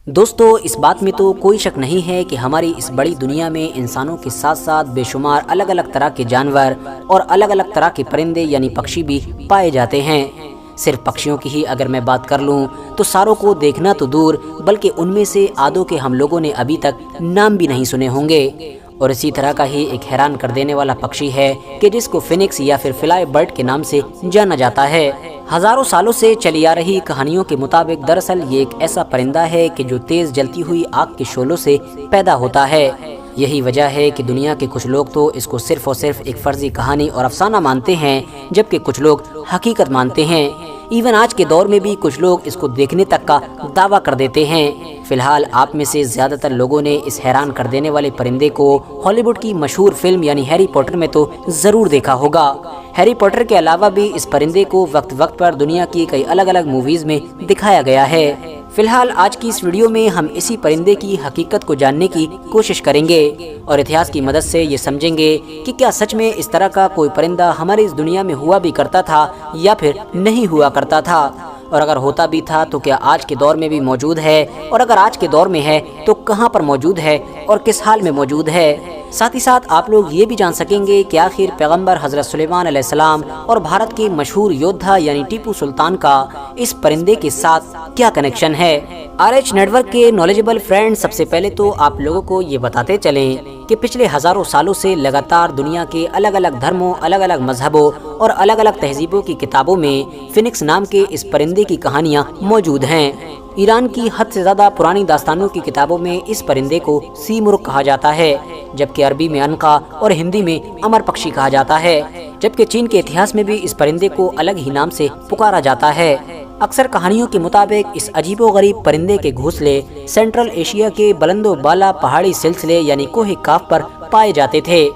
दोस्तों, इस बात में तो कोई शक नहीं है कि हमारी इस बड़ी दुनिया में इंसानों के साथ साथ बेशुमार अलग अलग तरह के जानवर और अलग अलग तरह के परिंदे यानी पक्षी भी पाए जाते हैं। सिर्फ पक्षियों की ही अगर मैं बात कर लूं तो सारों को देखना तो दूर, बल्कि उनमें से आधों के हम लोगों ने अभी तक नाम भी नहीं सुने होंगे। और इसी तरह का ही एक हैरान कर देने वाला पक्षी है कि जिसको फिनिक्स या फिर फ्लाई बर्ड के नाम से जाना जाता है। हजारों सालों से चली आ रही कहानियों के मुताबिक दरअसल ये एक ऐसा परिंदा है कि जो तेज जलती हुई आग के शोलों से पैदा होता है। यही वजह है कि दुनिया के कुछ लोग तो इसको सिर्फ और सिर्फ एक फर्जी कहानी और अफसाना मानते हैं, जबकि कुछ लोग हकीकत मानते हैं। इवन आज के दौर में भी कुछ लोग इसको देखने तक का दावा कर देते हैं। फिलहाल आप में से ज्यादातर लोगों ने इस हैरान कर देने वाले परिंदे को हॉलीवुड की मशहूर फिल्म यानी हैरी पॉटर में तो जरूर देखा होगा। हैरी पॉटर के अलावा भी इस परिंदे को वक्त वक्त पर दुनिया की कई अलग अलग मूवीज में दिखाया गया है। फिलहाल आज की इस वीडियो में हम इसी परिंदे की हकीकत को जानने की कोशिश करेंगे और इतिहास की मदद से ये समझेंगे कि क्या सच में इस तरह का कोई परिंदा हमारी इस दुनिया में हुआ भी करता था या फिर नहीं हुआ करता था, और अगर होता भी था तो क्या आज के दौर में भी मौजूद है, और अगर आज के दौर में है तो कहां पर मौजूद है और किस हाल में मौजूद है। साथ ही साथ आप लोग ये भी जान सकेंगे कि आखिर पैगंबर हजरत सुलेमान अलैहिस्सलाम और भारत के मशहूर योद्धा यानी टीपू सुल्तान का इस परिंदे के साथ क्या कनेक्शन है। RH नेटवर्क के नॉलेजेबल फ्रेंड, सबसे पहले तो आप लोगों को ये बताते चलें कि पिछले हजारों सालों से लगातार दुनिया के अलग अलग धर्मों, अलग अलग मजहबों और अलग अलग तहजीबों की किताबों में फिनिक्स नाम के इस परिंदे की कहानियां मौजूद हैं। ईरान की हद से ज्यादा पुरानी दास्तानों की किताबों में इस परिंदे को सीमुर्ग कहा जाता है, जबकि अरबी में अनका और हिंदी में अमर पक्षी कहा जाता है। जबकि चीन के इतिहास में भी इस परिंदे को अलग ही नाम से पुकारा जाता है। अक्सर कहानियों के मुताबिक इस अजीबोगरीब परिंदे के घोंसले सेंट्रल एशिया के बुलंदो बाला पहाड़ी सिलसिले यानी कोहे काफ पर पाए जाते थे।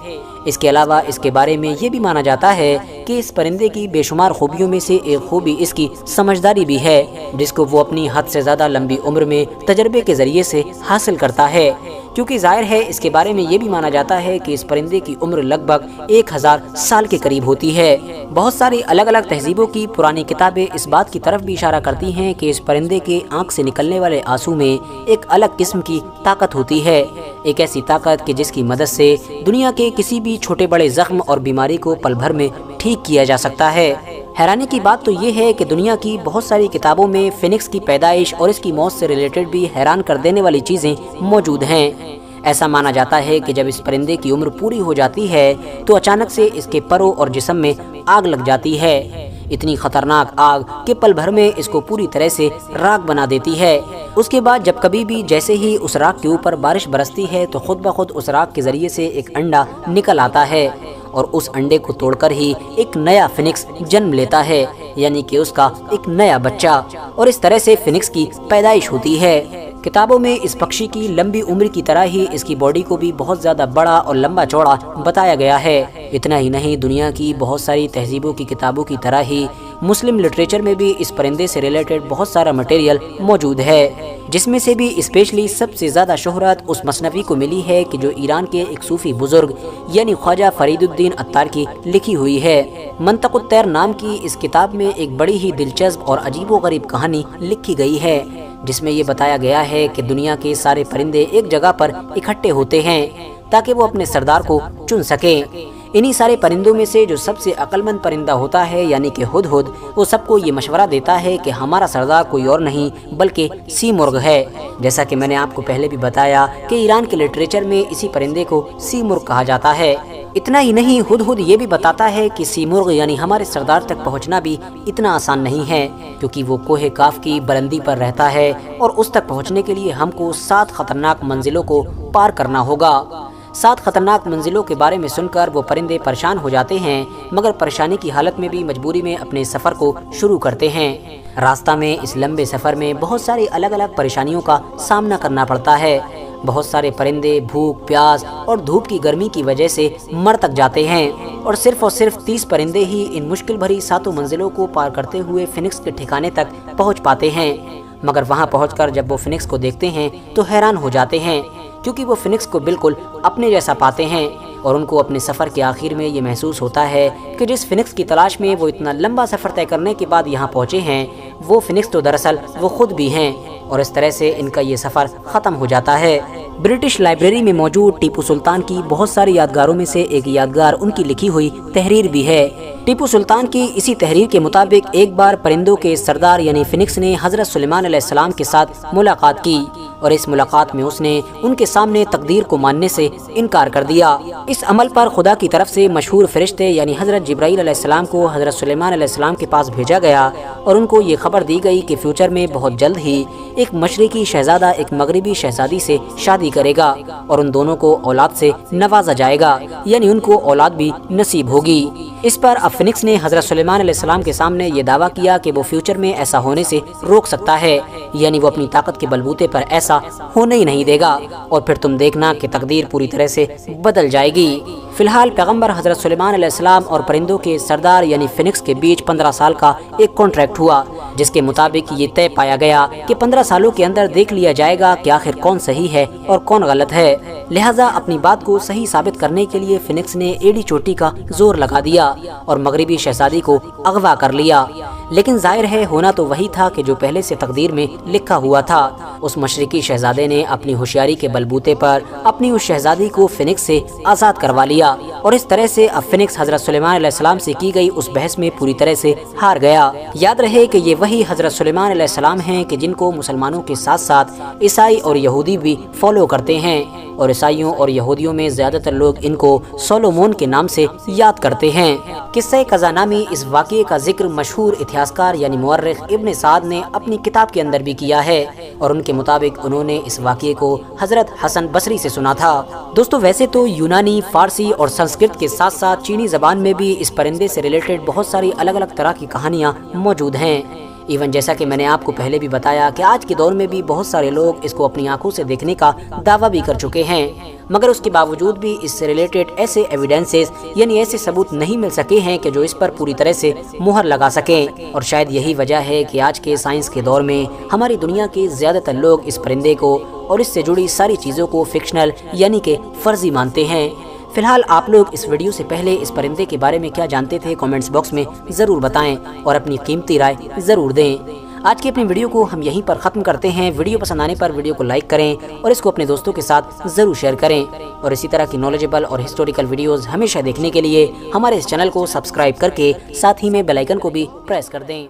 इसके अलावा इसके बारे में ये भी माना जाता है कि इस परिंदे की बेशुमार खूबियों में से एक खूबी इसकी समझदारी भी है, जिसको वो अपनी हद से ज्यादा लंबी उम्र में तजर्बे के जरिए से हासिल करता है। क्योंकि जाहिर है इसके बारे में ये भी माना जाता है कि इस परिंदे की उम्र लगभग 1000 साल के करीब होती है। बहुत सारी अलग अलग तहजीबों की पुरानी किताबें इस बात की तरफ भी इशारा करती हैं कि इस परिंदे के आंख से निकलने वाले आंसू में एक अलग किस्म की ताकत होती है, एक ऐसी ताकत कि जिसकी मदद से दुनिया के किसी भी छोटे बड़े जख्म और बीमारी को पल भर में ठीक किया जा सकता है। हैरानी की बात तो ये है कि दुनिया की बहुत सारी किताबों में फिनिक्स की पैदाइश और इसकी मौत से रिलेटेड भी हैरान कर देने वाली चीजें मौजूद हैं। ऐसा माना जाता है कि जब इस परिंदे की उम्र पूरी हो जाती है तो अचानक से इसके परों और जिस्म में आग लग जाती है। इतनी खतरनाक आग कि पल भर में इसको पूरी तरह से राख बना देती है। उसके बाद जब कभी भी जैसे ही उस राख के ऊपर बारिश बरसती है तो खुद ब खुद उस राख के जरिए से एक अंडा निकल आता है और उस अंडे को तोड़कर ही एक नया फिनिक्स जन्म लेता है, यानी कि उसका एक नया बच्चा, और इस तरह से फिनिक्स की पैदाइश होती है। किताबों में इस पक्षी की लंबी उम्र की तरह ही इसकी बॉडी को भी बहुत ज्यादा बड़ा और लंबा चौड़ा बताया गया है। इतना ही नहीं, दुनिया की बहुत सारी तहजीबों की किताबों की तरह ही मुस्लिम लिटरेचर में भी इस परिंदे से रिलेटेड बहुत सारा मटेरियल मौजूद है, जिसमें से भी स्पेशली सबसे ज्यादा शोहरत उस मसनवी को मिली है कि जो ईरान के एक सूफी बुजुर्ग यानी ख्वाजा फरीदुद्दीन अत्तार की लिखी हुई है। मंतकुत तैर नाम की इस किताब में एक बड़ी ही दिलचस्प और अजीबोगरीब कहानी लिखी गई है, जिसमें ये बताया गया है कि दुनिया के सारे परिंदे एक जगह पर इकट्ठे होते हैं ताकि वो अपने सरदार को चुन सकें। इन्हीं सारे परिंदों में से जो सबसे अक्लमंद परिंदा होता है यानी कि हुदहुद, वो सबको ये मशवरा देता है कि हमारा सरदार कोई और नहीं बल्कि सीमुर्ग है। जैसा कि मैंने आपको पहले भी बताया कि ईरान के लिटरेचर में इसी परिंदे को सीमुर्ग कहा जाता है। इतना ही नहीं, हुदहुद ये भी बताता है कि सीमुर्ग यानी हमारे सरदार तक पहुंचना भी इतना आसान नहीं है, क्योंकि वो कोहे काफ की बुलंदी पर रहता है और उस तक पहुंचने के लिए हमको 7 खतरनाक मंजिलों को पार करना होगा। 7 खतरनाक मंजिलों के बारे में सुनकर वो परिंदे परेशान हो जाते हैं, मगर परेशानी की हालत में भी मजबूरी में अपने सफर को शुरू करते हैं। रास्ता में इस लंबे सफर में बहुत सारी अलग अलग परेशानियों का सामना करना पड़ता है। बहुत सारे परिंदे भूख, प्यास और धूप की गर्मी की वजह से मर तक जाते हैं और सिर्फ 30 परिंदे ही इन मुश्किल भरी 7 मंजिलों को पार करते हुए फिनिक्स के ठिकाने तक पहुंच पाते हैं। मगर वहां पहुंचकर जब वो फिनिक्स को देखते हैं तो हैरान हो जाते हैं, क्योंकि वो फिनिक्स को बिल्कुल अपने जैसा पाते हैं और उनको अपने सफ़र के आखिर में ये महसूस होता है कि जिस फिनिक्स की तलाश में वो इतना लंबा सफ़र तय करने के बाद यहाँ पहुँचे हैं, वो फिनिक्स तो दरअसल वो खुद भी हैं اور اس طرح سے ان کا یہ سفر ختم ہو جاتا ہے۔ برٹش لائبریری میں موجود ٹیپو سلطان کی بہت ساری یادگاروں میں سے ایک یادگار ان کی لکھی ہوئی تحریر بھی ہے۔ ٹیپو سلطان کی اسی تحریر کے مطابق ایک بار پرندوں کے سردار یعنی فینکس نے حضرت سلیمان علیہ السلام کے ساتھ ملاقات کی، اور اس ملاقات میں اس نے ان کے سامنے تقدیر کو ماننے سے انکار کر دیا۔ اس عمل پر خدا کی طرف سے مشہور فرشتے یعنی حضرت جبرائیل علیہ السلام کو حضرت سلیمان علیہ السلام کے پاس بھیجا گیا، اور ان کو یہ خبر دی گئی کہ فیوچر میں بہت جلد ہی ایک مشرقی شہزادہ ایک مغربی شہزادی سے شادی کرے گا، اور ان دونوں کو اولاد سے نوازا جائے گا، یعنی ان کو اولاد بھی نصیب ہوگی۔ اس پر اب فینکس نے حضرت سلیمان علیہ السلام کے سامنے یہ دعویٰ کیا کہ وہ فیوچر میں ایسا ہونے سے روک سکتا ہے، یعنی وہ اپنی طاقت کے بلبوتے پر ایسا ہونے ہی نہیں دے گا، اور پھر تم دیکھنا کہ تقدیر پوری طرح سے بدل جائے گی۔ فی الحال پیغمبر حضرت سلیمان علیہ السلام اور پرندوں کے سردار یعنی فینکس کے بیچ 15 سال کا ایک کانٹریکٹ ہوا، جس کے مطابق یہ طے پایا گیا کہ 15 سالوں کے اندر دیکھ لیا جائے گا کہ آخر کون صحیح ہے اور کون غلط ہے۔ لہٰذا اپنی بات کو صحیح ثابت کرنے کے لیے فینکس نے ایڑی چوٹی کا زور لگا دیا اور مغربی شہزادی کو اغوا کر لیا، لیکن ظاہر ہے ہونا تو وہی تھا کہ جو پہلے سے تقدیر میں لکھا ہوا تھا۔ اس مشرقی شہزادے نے اپنی ہوشیاری کے بلبوتے پر اپنی اس شہزادی کو فینکس سے آزاد کروا لیا، اور اس طرح سے اب فینکس حضرت سلیمان علیہ السلام سے کی گئی اس بحث میں پوری طرح سے ہار گیا۔ یاد رہے کہ یہ وہی حضرت سلیمان علیہ السلام ہیں کہ جن کو مسلمانوں کے ساتھ ساتھ عیسائی اور یہودی بھی فالو کرتے ہیں، اور عیسائیوں اور یہودیوں میں زیادہ تر لوگ ان کو سولومون کے نام سے یاد کرتے ہیں۔ قصہ قزح نامی اس واقعے کا ذکر مشہور اتہاسکار یعنی مورخ ابن سعد نے اپنی کتاب کے اندر بھی کیا ہے، اور ان کے مطابق انہوں نے اس واقعے کو حضرت حسن بصری سے سنا تھا۔ دوستو ویسے تو یونانی، فارسی اور سنسکرت کے ساتھ ساتھ چینی زبان میں بھی اس پرندے سے ریلیٹڈ بہت ساری الگ الگ طرح کی کہانیاں موجود ہیں۔ ایون جیسا کہ میں نے آپ کو پہلے بھی بتایا کہ آج کے دور میں بھی بہت سارے لوگ اس کو اپنی آنکھوں سے دیکھنے کا دعویٰ بھی کر چکے ہیں، مگر اس کے باوجود بھی اس سے ریلیٹڈ ایسے ایویڈنسز یعنی ایسے ثبوت نہیں مل سکے ہیں کہ جو اس پر پوری طرح سے مہر لگا سکیں، اور شاید یہی وجہ ہے کہ آج کے سائنس کے دور میں ہماری دنیا کے زیادہ تر لوگ اس پرندے کو اور اس سے جڑی ساری چیزوں کو فکشنل یعنی کہ فرضی مانتے ہیں۔ فی الحال آپ لوگ اس ویڈیو سے پہلے اس پرندے کے بارے میں کیا جانتے تھے کامنٹس باکس میں ضرور بتائیں، اور اپنی قیمتی رائے ضرور دیں۔ آج کی اپنی ویڈیو کو ہم یہیں پر ختم کرتے ہیں۔ ویڈیو پسند آنے پر ویڈیو کو لائک کریں اور اس کو اپنے دوستوں کے ساتھ ضرور شیئر کریں، اور اسی طرح کی نالجیبل اور ہسٹوریکل ویڈیوز ہمیشہ دیکھنے کے لیے ہمارے اس چینل کو سبسکرائب کر کے ساتھ ہی میں بیل آئیکن کو بھی پریس کر دیں۔